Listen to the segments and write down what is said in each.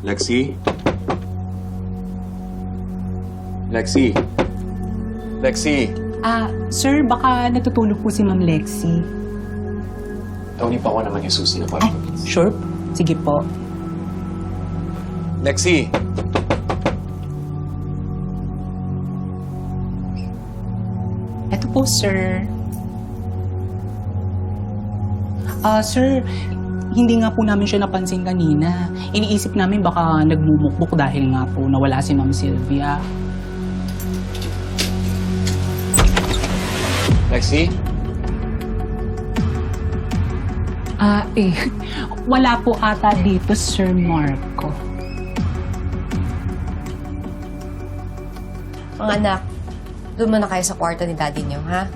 Lexi? Lexi? Lexi? Sir, baka natutulog po si Ma'am Lexi. Tawagin pa ako naman yung susi na Ay, sure? Sige po. Lexi! Eto po, sir. Sir, hindi nga po namin siya napansin kanina. Iniisip namin baka nagmumukbok dahil nga po nawala si Ma'am Sylvia. Lexi? Wala po ata dito, Sir Marco. Mga anak, doon muna kayo sa kwarto ni daddy niyo, ha?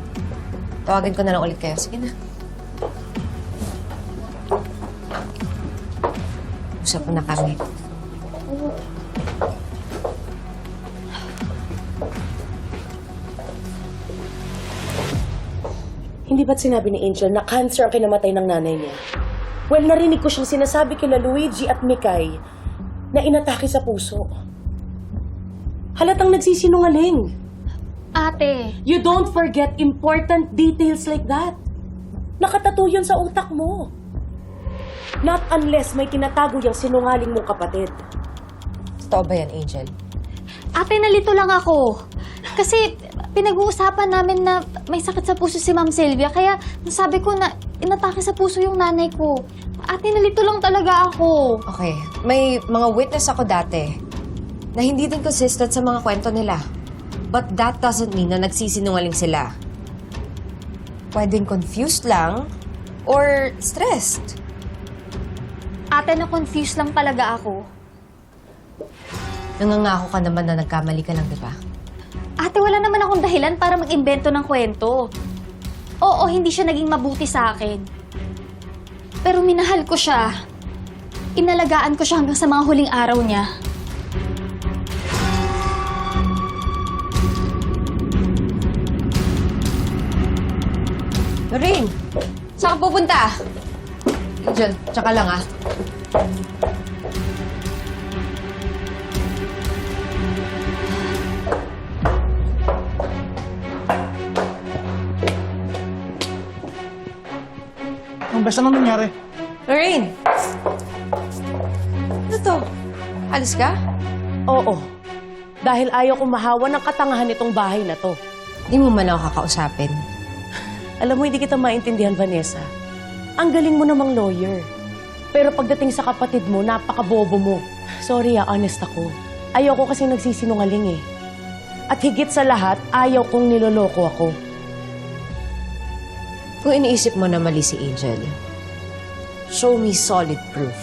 Tawagin ko na lang ulit kayo. Sige na. Usap na kami. Hindi ba't sinabi ni Angel na cancer ang kinamatay ng nanay niya? Well, narinig ko siyang sinasabi kila Luigi at Mikay na inatake sa puso. Halatang nagsisinungaling. Ate, You don't forget important details like that. Nakatato yun sa utak mo. Not unless may tinatago yung sinungaling mong kapatid. Totoo ba yan, Angel? ate, nalito lang ako. Kasi pinag-uusapan namin na may sakit sa puso si Ma'am Sylvia, kaya nasabi ko na inatake sa puso yung nanay ko. Ate, nalito lang talaga ako. Okay. May mga witness ako dati na hindi din consistent sa mga kwento nila. But that doesn't mean na nagsisinungaling sila. Pwedeng confused lang or stressed. Ate, na-confuse lang talaga ako. Nangangako ka naman na nagkamali ka lang, di ba? Ate, wala naman akong dahilan para mag-imbento ng kwento. Oo, hindi siya naging mabuti sa akin. Pero minahal ko siya. Inalagaan ko siya hanggang sa mga huling araw niya. Lorraine, saan ka pupunta? Angel, tsaka lang ah. Ang best na nangyari? Lorraine! Ano to? Alis ka? Oo. Dahil ayaw kong mahawa ng katangahan nitong bahay na to. Di mo man ako kakausapin. Alam mo, hindi kita maintindihan, Vanessa. Ang galing mo namang lawyer. Pero pagdating sa kapatid mo, napakabobo mo. Sorry honest ako. Ayaw ko kasi nagsisinungaling eh. At higit sa lahat, ayaw kong niloloko ako. Kung iniisip mo na mali si Angel, show me solid proof.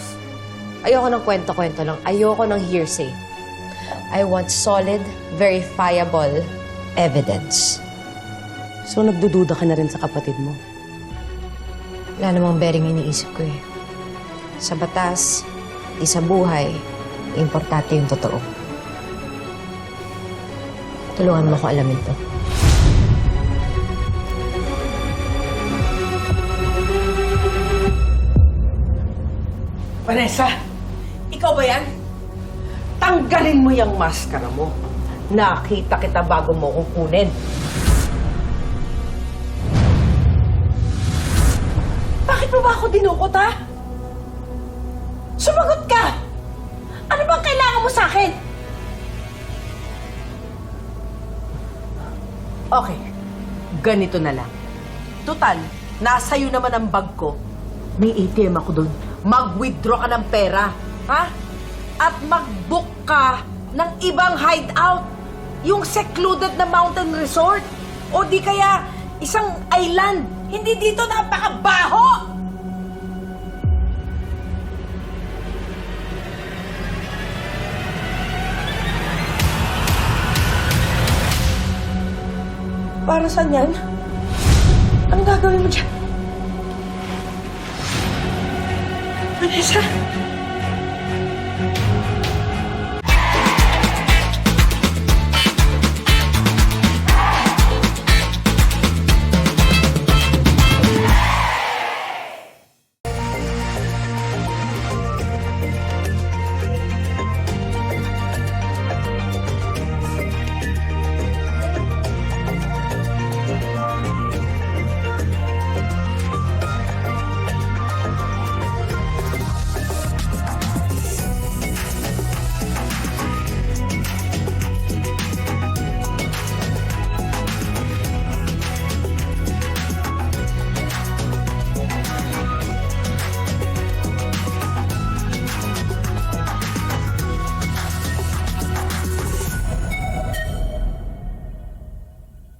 Ayoko ng kwento-kwento lang. Ayoko ng hearsay. I want solid, verifiable evidence. So nagdududa ka na rin sa kapatid mo? Wala namang bearing iniisip ko eh. Sa batas, di sa buhay, importante yung totoo. Tulungan mo ko alamin to. Vanessa, ikaw ba yan? Tanggalin mo yung maskara mo. Nakita kita bago mo kong kunin. Bakit mo ba ako dinukot, ha? Sumagot ka! Ano bang kailangan mo sa akin? Okay, ganito na lang. Tutal, nasa iyo naman ang bag ko. May ATM ako doon. Mag-withdraw ka ng pera, ha? At mag-book ka ng ibang hideout. Yung secluded na mountain resort. O di kaya isang island. Hindi dito, napakabaho! Para saan yan? Anong gagawin mo dyan? Vanessa?